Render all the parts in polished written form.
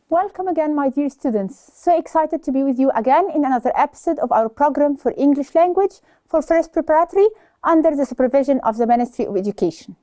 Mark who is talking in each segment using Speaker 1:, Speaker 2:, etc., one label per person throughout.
Speaker 1: Welcome again, my dear students. So excited to be with you again in another episode of our program for English language for first preparatory under the supervision of the Ministry of Education.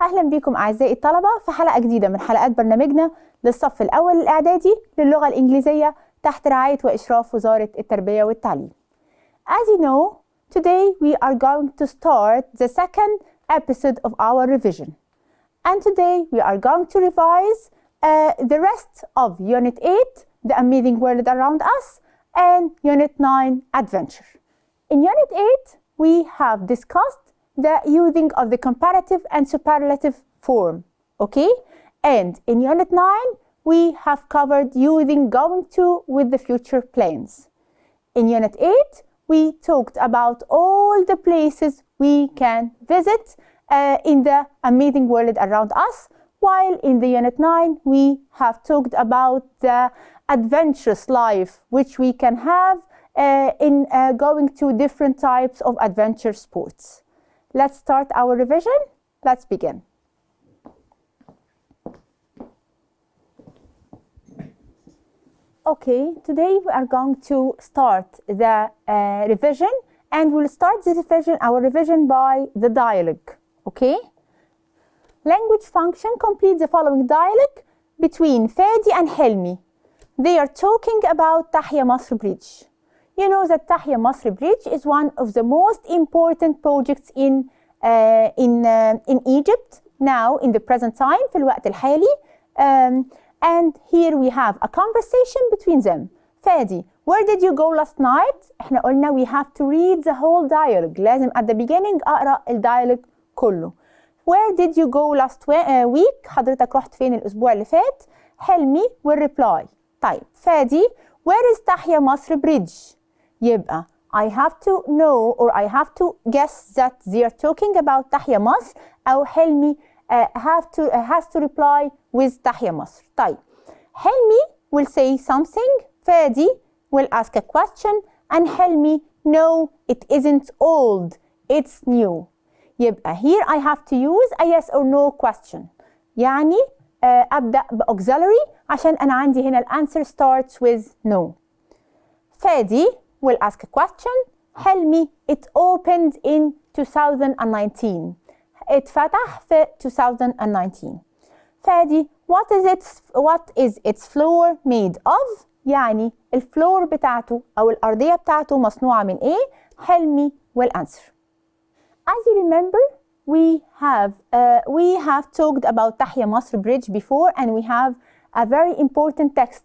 Speaker 1: أهلا بكم أعزائي الطلبة في حلقة جديدة من حلقات برنامجنا للصف الأول الإعدادي للغة الإنجليزية تحت رعاية وإشراف وزارة التربية والتعليم. As you know, today we are going to start the second episode of our revision. And today we are going to revise the rest of Unit 8, The Amazing World Around Us, and Unit 9, Adventure. In Unit 8, we have discussed the using of the comparative and superlative form, okay? And in Unit 9, we have covered using going to with the future plans. In Unit 8, we talked about all the places we can visit in the amazing world around us, while in the Unit 9, we have talked about the adventurous life which we can have in going to different types of adventure sports. Let's start our revision. Let's begin. Okay, today we are going to start the revision, and we'll start our revision by the dialogue, okay? Language function completes the following dialogue between Fadi and Helmi. They are talking about Tahya Masr Bridge. You know that Tahya Masr Bridge is one of the most important projects in Egypt now in the present time في الوقت الحالي. And here we have a conversation between them. Fadi, where did you go last night? احنا قلنا we have to read the whole dialogue. لازم at the beginning أقرأ الديالوج كله. Where did you go last week? حضرتك رحت فين الأسبوع اللي فات؟ حلمي will reply. طيب فادي, where is Tahya Masr Bridge? يبقى I have to know or I have to guess that they are talking about Tahya Masr, أو حلمي has to reply with Tahya Masr. طيب حلمي will say something, فادي will ask a question, and حلمي, no, it isn't old, it's new. يبقى here I have to use a yes or no question. يعني أبدأ بauxiliary عشان أنا عندي هنا answer starts with no. فادي will ask a question. حلمي, it opened in 2019. اتفتح في 2019. فادي, what is its floor made of? يعني الفلور بتاعته أو الأرضية بتاعته مصنوعة من إيه؟ حلمي will answer. As you remember, we have talked about Tahya Masr Bridge before, and we have a very important text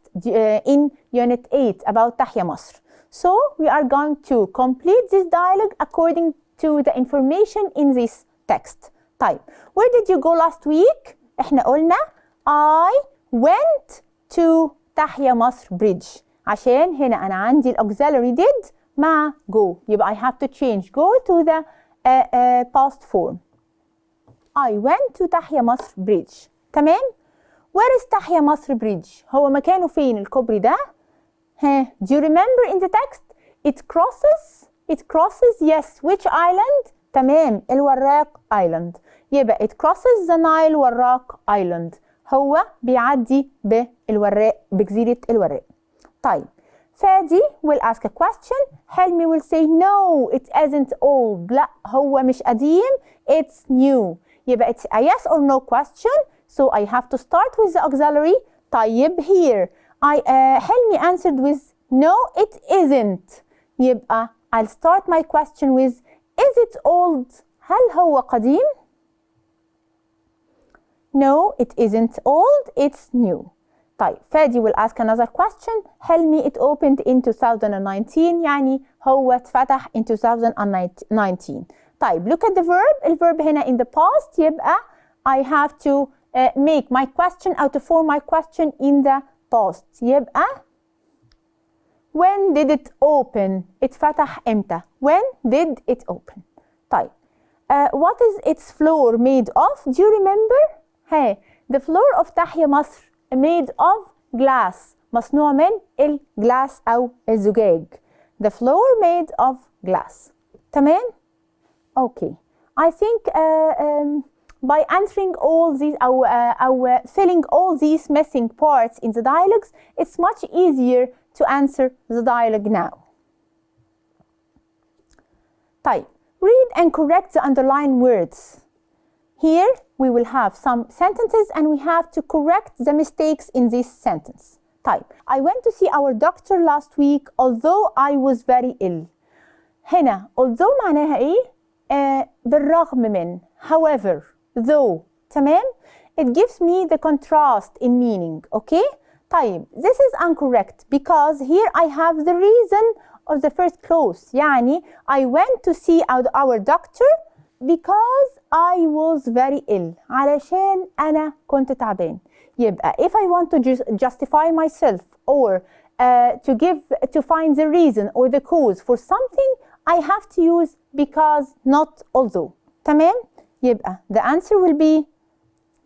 Speaker 1: in Unit 8 about Tahya Masr. So we are going to complete this dialogue according to the information in this text. طيب, where did you go last week? احنا قلنا I went to Tahya Masr Bridge. عشان هنا أنا عندي auxiliary did مع go. يبقى I have to change go to the past form. I went to Tahya Masr Bridge. تمام؟ Where is Tahya Masr Bridge? هو مكانه فين الكوبري ده؟ Do you remember in the text? It crosses, yes, which island? تمام, الوراق island. يبقى it crosses the Nile وراق island. هو بيعدي بجزيرة الوراق. طيب, فادي will ask a question. حلمي will say no, it isn't old. لا, هو مش قديم, it's new. يبقى it's a yes or no question, so I have to start with the auxiliary. طيب, here حلمي answered with no, it isn't. يبقى I'll start my question with is it old? هل هو قديم? No, it isn't old, it's new. طيب, فادي will ask another question. حلمي it opened in 2019. يعني هو اتفتح in 2019. طيب, look at the verb. الverb هنا in the past. يبقى I have to make my question أو to form my question in the past. يبقى when did it open? اتفتح امتى? When did it open? طيب, what is its floor made of? Do you remember? The floor of Tahya Masr made of glass. مصنوع من الجلاس أو الزجاج. The floor made of glass. تمام? Okay. I think by answering all these أو filling all these missing parts in the dialogues, it's much easier to answer the dialogue now. طيب, read and correct the underlined words. Here we will have some sentences and we have to correct the mistakes in this sentence. طيب, I went to see our doctor last week although I was very ill. هنا although معناها ايه؟ بالرغم من, however, though. تمام? It gives me the contrast in meaning. Okay? طيب, this is incorrect because here I have the reason of the first clause. يعني I went to see our doctor because I was very ill. علشان أنا كنت تعبان. يبقى if I want to justify myself or to find the reason or the cause for something, I have to use because, not although. تمام؟ يبقى the answer will be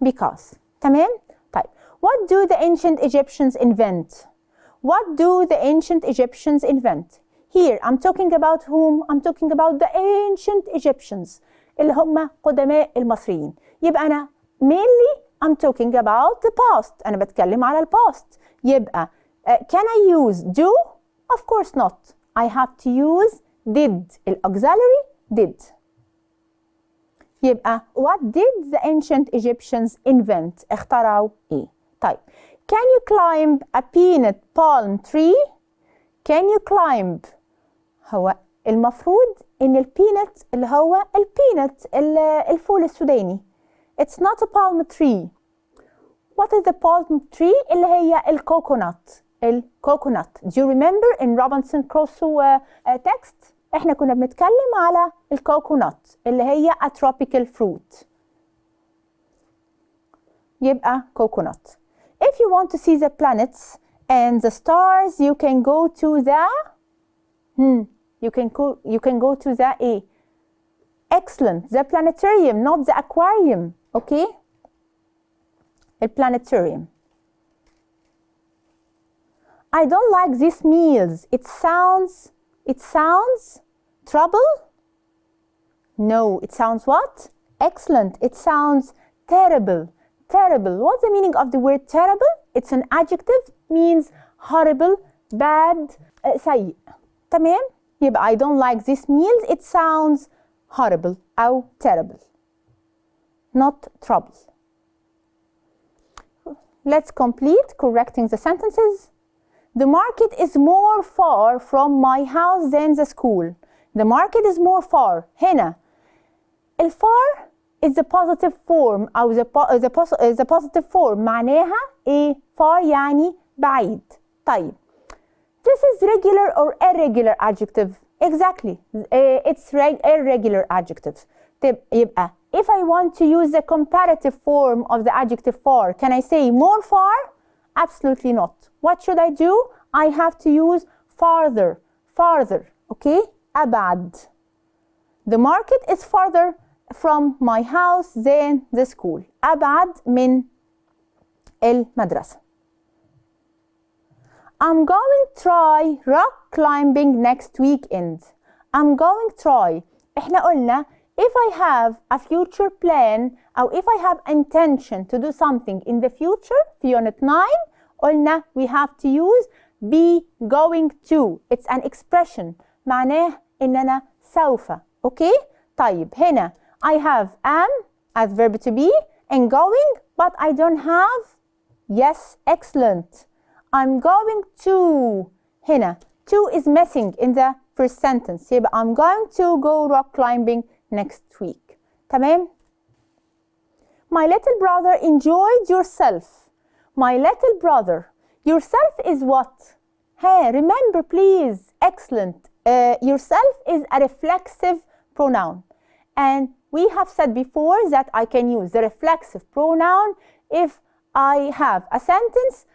Speaker 1: because. تمام؟ طيب, what do the ancient Egyptians invent? What do the ancient Egyptians invent? Here I'm talking about whom? I'm talking about the ancient Egyptians اللي هم قدماء المصريين. يبقى أنا mainly I'm talking about the past. أنا بتكلم على past. يبقى can I use do? Of course not. I have to use did. الauxiliary did. يبقى what did the ancient Egyptians invent? اخترعوا ايه؟ طيب, can you climb a peanut palm tree? Can you climb? هو المفروض ان البينت اللي هو البينت الفول السوداني. It's not a palm tree. What is the palm tree? اللي هي الكوكونات. الكوكونات. Do you remember in Robinson Crusoe text احنا كنا بنتكلم على الكوكونات اللي هي a tropical fruit. يبقى coconut. If you want to see the planets and the stars, you can go to the you can go to the A. Excellent. The planetarium, not the aquarium. Okay? The planetarium. I don't like these meals. It sounds trouble? No, it sounds what? Excellent. It sounds terrible. Terrible. What's the meaning of the word terrible? It's an adjective, means horrible, bad, سيء. تمام؟ يبقى I don't like these meals. It sounds horrible أو terrible. Not trouble. Let's complete correcting the sentences. The market is more far from my house than the school. The market is more far. هنا الfar is the positive form أو the positive form معناها إيه؟ far يعني بعيد. طيب, this is regular or irregular adjective. Exactly. It's irregular adjective. يبقى if I want to use the comparative form of the adjective far, can I say more far? Absolutely not. What should I do? I have to use farther. Farther. Okay? أبعد. The market is farther from my house than the school. أبعد من المدرسة. I'm going to try rock climbing next weekend. I'm going to try. إحنا قلنا if I have a future plan أو if I have intention to do something in the future في unit 9 قلنا we have to use be going to. It's an expression معناه إن أنا سوف. Okay? طيب هنا I have am as verb to be and going but I don't have. Yes, excellent. I'm going to. هنا to is missing in the first sentence. يبقى I'm going to go rock climbing next week. تمام؟ My little brother enjoyed yourself. My little brother. Yourself is what? Hey, remember please. Excellent. Yourself is a reflexive pronoun. And we have said before that I can use the reflexive pronoun if I have a sentence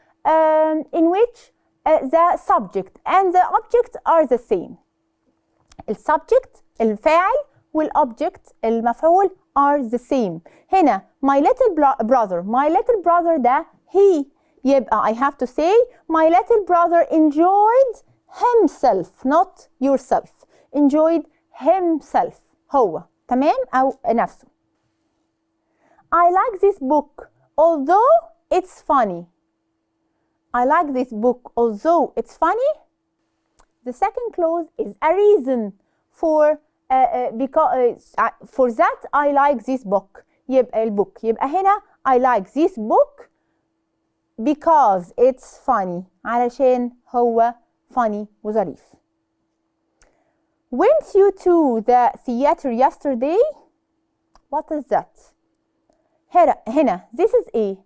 Speaker 1: in which the subject and the object are the same. السبجكت الفاعل والobject المفعول are the same. هنا my little brother ده he. يبقى I have to say my little brother enjoyed himself, not yourself. Enjoyed himself. هو. تمام؟ أو نفسه. I like this book although it's funny. I like this book although it's funny. The second clause is a reason for for that I like this book. يبقى البوك، يبقى هنا I like this book because it's funny، علشان هو funny وظريف. Went you to the theater yesterday? What is that? هنا this is a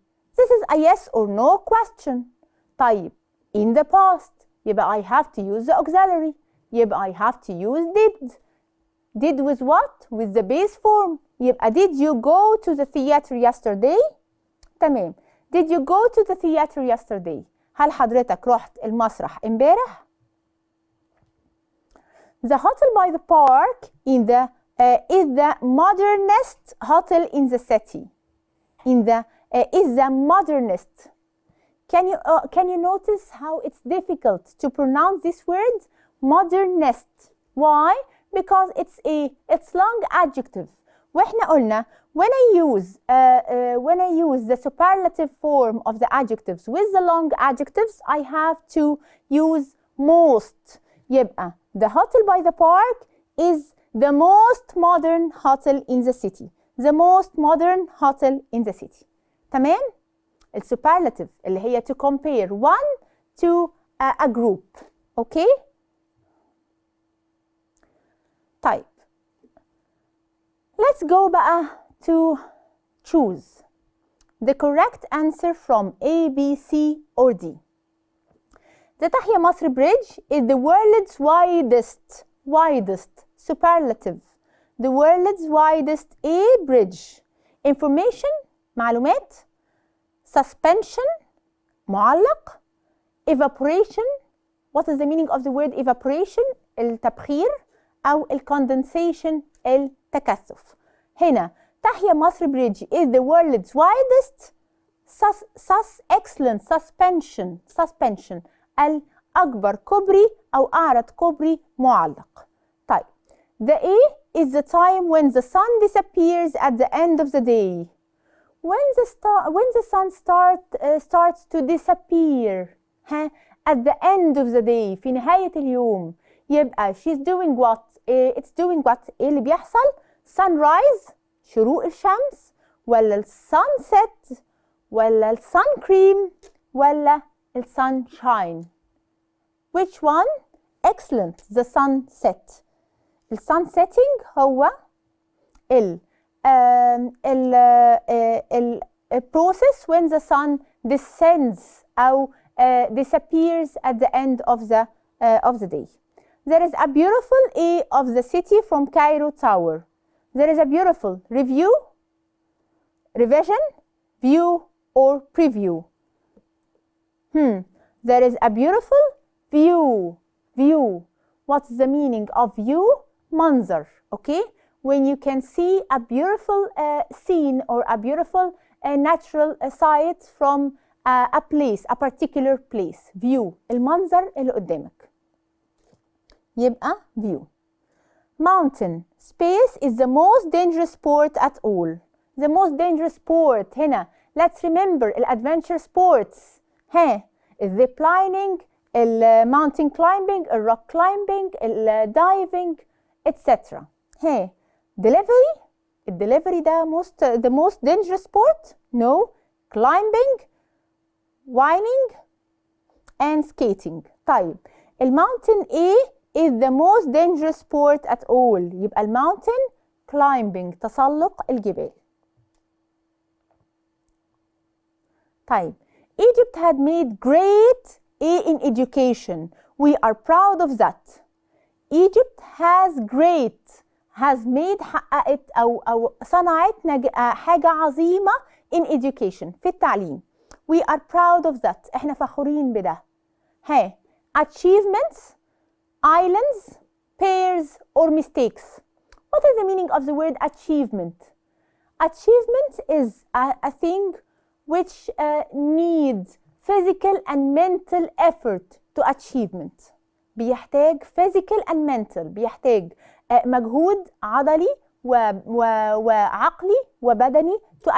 Speaker 1: a yes or no question. طيب in the past يبقى I have to use the auxiliary، يبقى I have to use did. Did with what? With the base form. يبقى did you go to the theater yesterday؟ تمام. Did you go to the theater yesterday؟ هل حضرتك رحت المسرح امبارح؟ The hotel by the park is the modernist hotel in the city. Is the modernist. Can you notice how it's difficult to pronounce this word? Modernist. Why? Because it's long adjective. واحنا قلنا when I use the superlative form of the adjectives with the long adjectives, I have to use most. يبقى the hotel by the park is the most modern hotel in the city. The most modern hotel in the city. تمام؟ السوبرلاتيف اللي هي to compare one to a group. اوكي؟ طيب. Let's go بقى to choose the correct answer from A, B, C or D. The تحيا مصر bridge is the world's widest superlative. The world's widest A bridge. Information معلومات. Suspension معلق. Evaporation. What is the meaning of the word evaporation? التبخير أو condensation التكثف. هنا تحيا مصر bridge is the world's widest excellent suspension الأكبر كوبري أو أعرض كوبري معلق. طيب the A is the time when the sun disappears at the end of the day. When the sun starts to disappear at the end of the day في نهاية اليوم يبقى she's doing what? It's doing what? إيه اللي بيحصل؟ sunrise شروق الشمس ولا sunset ولا sun cream ولا sunshine. Which one? Excellent. The sunset. sun setting هو process when the sun descends أو disappears at the end of the day. There is a beautiful A of the city from Cairo Tower. There is a beautiful review, revision, view or preview. There is a beautiful view. What's the meaning of view? منظر. Okay? When you can see a beautiful scene or a beautiful natural sight from a place, a particular place. View. المنظر اللي قدامك. يبقى view. Mountain. Space is the most dangerous sport at all. The most dangerous sport هنا. Let's remember الادventure sports. الzip lining, mountain climbing, rock climbing, diving, etc. Delivery. الدليفري ده the most dangerous sport? No. Climbing, whining, and skating. طيب الماونتن A is the most dangerous sport at all. يبقى الماونتن climbing تسلق الجبال. طيب Egypt had made great A in education. We are proud of that. Egypt has made حققت أو صنعت حاجة عظيمة in education في التعليم. We are proud of that. احنا فخورين بده. Achievements, islands, pairs or mistakes. What is the meaning of the word achievement? Achievement is a thing which needs physical and mental effort to achievement. بيحتاج physical and mental. بيحتاج مجهود عضلي وعقلي وبدني to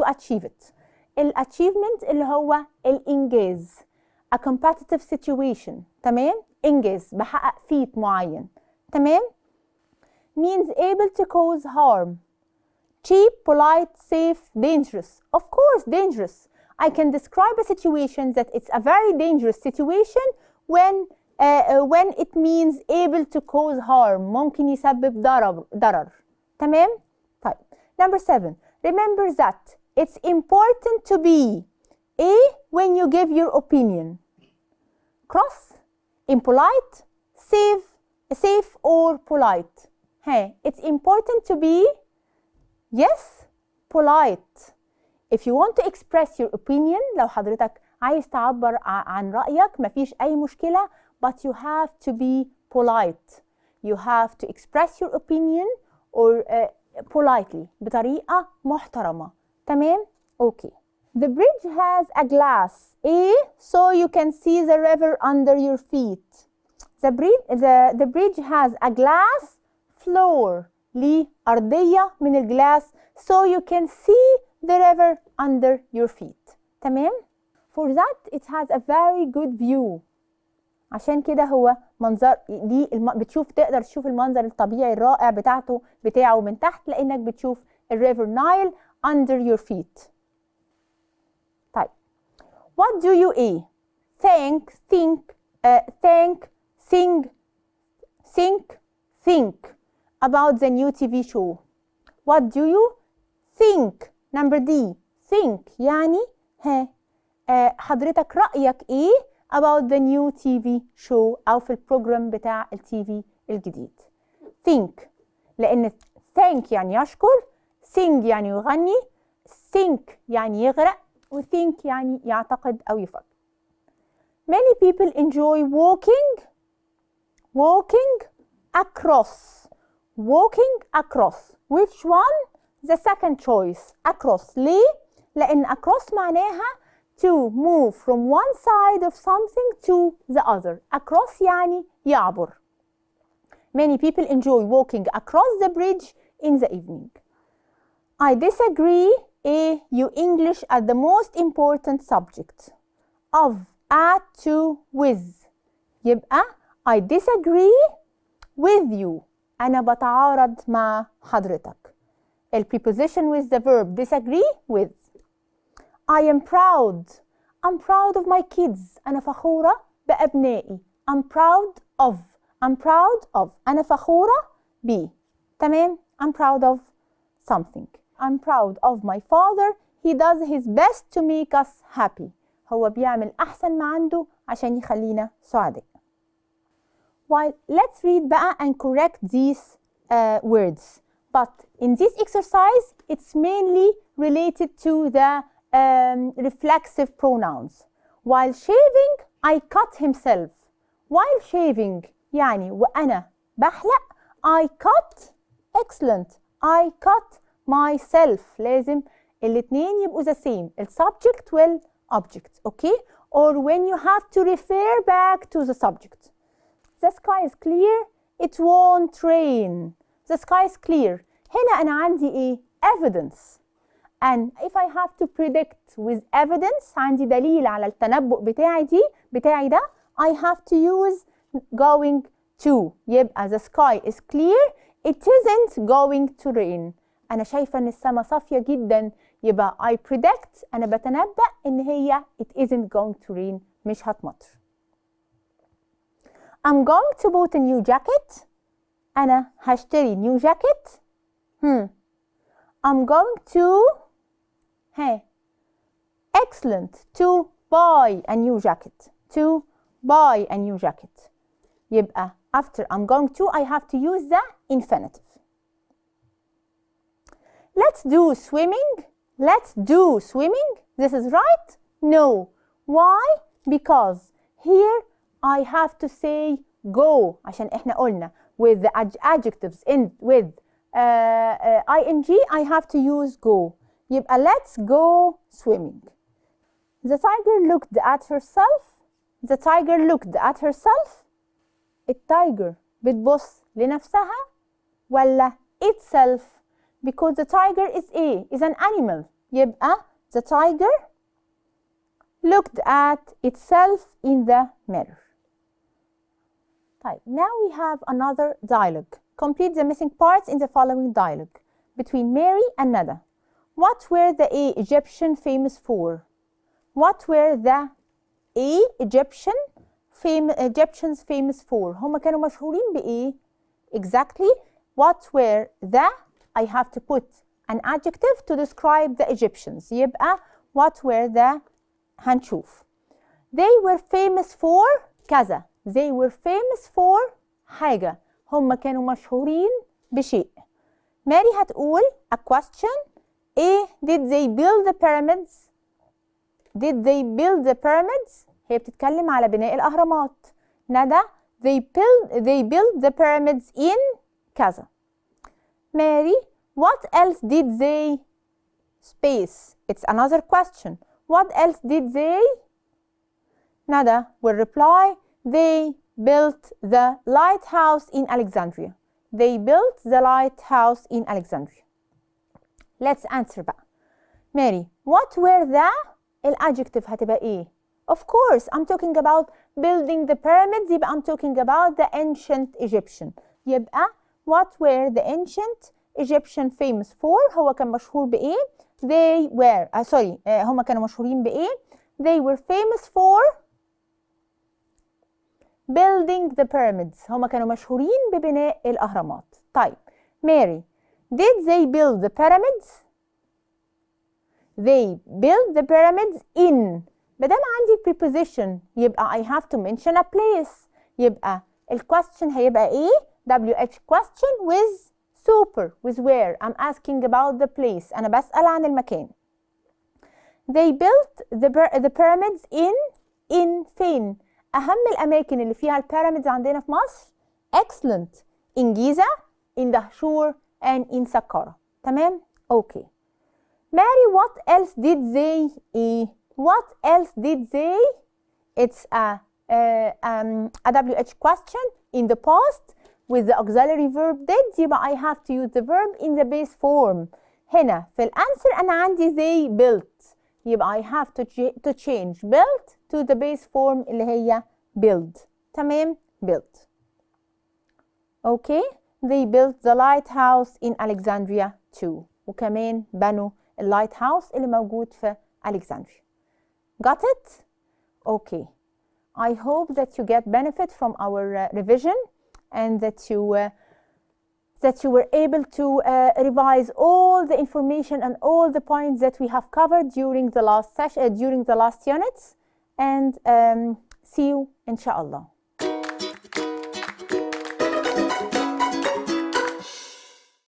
Speaker 1: achieve it. الاتشيفمنت اللي هو الإنجاز. a competitive situation. تمام؟ إنجاز، بحقق فيت معين. تمام؟ means able to cause harm. cheap, polite, safe, dangerous. Of course dangerous. I can describe a situation that it's a very dangerous situation when it means able to cause harm. ممكن يسبب ضرر. تمام؟ طيب. Number 7. Remember that it's important to be A when you give your opinion. Cross, impolite, safe or polite. Hey, it's important to be yes, polite. If you want to express your opinion, لو حضرتك عايز تعبر عن رأيك مفيش أي مشكلة, but you have to be polite. You have to express your opinion or politely, بطريقة محترمة. تمام؟ Okay. The bridge has a glass, so you can see the river under your feet. The bridge has a glass floor, ليه أرضية من الجلاس, so you can see the river under your feet. تمام؟ For that it has a very good view. عشان كده هو منظر دي تقدر تشوف المنظر الطبيعي الرائع بتاعه من تحت, لأنك بتشوف الريفر نايل under your feet. طيب. What do you think, think about the new TV show? What do you think? Number D. Think يعني حضرتك رأيك إيه about the new TV show أو في البروجرام بتاع التيفي الجديد. Think لأن thank يعني يشكر, sing يعني يغني, sink يعني يغرق, وthink يعني يعتقد أو يفكر. Many people enjoy walking across. Which one? The second choice. Across. ليه؟ لأن across معناها to move from one side of something to the other. Across يعني يعبر. Many people enjoy walking across the bridge in the evening. I disagree. You English are the most important subject. Of, at, to, with. يبقى I disagree with you. أنا بتعارض مع حضرتك. ال preposition with the verb disagree with. I am proud. I'm proud of my kids. أنا فخورة بأبنائي. I'm proud of. أنا فخورة ب. تمام؟ I'm proud of something. I'm proud of my father. He does his best to make us happy. هو بيعمل أحسن ما عنده عشان يخلينا سعداء. While let's read بقى and correct these words. But in this exercise, it's mainly related to the reflexive pronouns. While shaving, I cut himself. While shaving يعني وأنا بحلق, I cut. Excellent. I cut myself. لازم الاتنين يبقوا the same. ال subject وال object. Okay? Or when you have to refer back to the subject. The sky is clear. It won't rain. The sky is clear. هنا أنا عندي إيه؟ Evidence. And if I have to predict with evidence, عندي دليل على التنبؤ بتاعي ده, I have to use going to. يبقى the sky is clear. It isn't going to rain. أنا شايفة إن السماء صافية جدا. يبقى I predict. أنا بتنبأ إن هي it isn't going to rain. مش هتمطر. I'm going to buy a new jacket. أنا هشتري new jacket. I'm going to excellent. To buy a new jacket. To buy a new jacket. يبقى after I'm going to, I have to use the infinitive. Let's do swimming. Let's do swimming. This is right? No. Why? Because here I have to say go. عشان احنا قلنا with the adjectives end with ing, I have to use go. يبقى let's go swimming. The tiger looked at herself. The tiger looked at herself. التايجر بتبص لنفسها. ولا itself because the tiger is an animal. يبقى the tiger looked at itself in the mirror. طيب, now we have another dialogue. Complete the missing parts in the following dialogue between Mary and Nada. What were the Egyptians famous for? What were the Egyptians famous for? هم كانوا مشهورين بإيه؟ Exactly. What were the? I have to put an adjective to describe the Egyptians. يبقى what were the? هنشوف. They were famous for كذا. They were famous for حاجة. هم كانوا مشهورين بشيء. ماري هتقول a question. Did they build the pyramids? Did they build the pyramids? هي بتتكلم على بناء الأهرامات. ندى they built the pyramids in كذا. Mary, what else did they space? It's another question. What else did they? Nada will reply, they built the lighthouse in Alexandria. They built the lighthouse in Alexandria. Let's answer بقى. Mary, what were the? الادجكتيف هتبقى ايه؟ Of course, I'm talking about building the pyramids. يبقى I'm talking about the ancient Egyptian. يبقى what were the ancient Egyptian famous for? هو كان مشهور بإيه؟ They were هم كانوا مشهورين بإيه؟ They were famous for building the pyramids. هم كانوا مشهورين ببناء الأهرامات. طيب, Mary, did they build the pyramids? They built the pyramids in. بدل عندي preposition يبقى I have to mention a place. يبقى الquestion هيبقى إيه؟ WH question with super, with where. I'm asking about the place. أنا بسأل عن المكان. They built the pyramids in فين؟ أهم الأماكن اللي فيها البيراميدز عندنا في مصر. Excellent. In Giza, in Dahshur, and in Saqqara. تمام؟ Okay. Mary, what else did they? What else did they? It's a WH question in the past with the auxiliary verb did. يبقى I have to use the verb in the base form. هنا في الأنسر أنا عندي they built. يبقى I have to change built to the base form اللي هي build. تمام؟ built. Okay. They built the lighthouse in Alexandria too. وكمان بنوا اللايتهاوس اللي موجود في Alexandria. Got it? Okay. I hope that you get benefit from our revision and that you were able to revise all the information and all the points that we have covered during the last session, during the last units, and see you inshallah.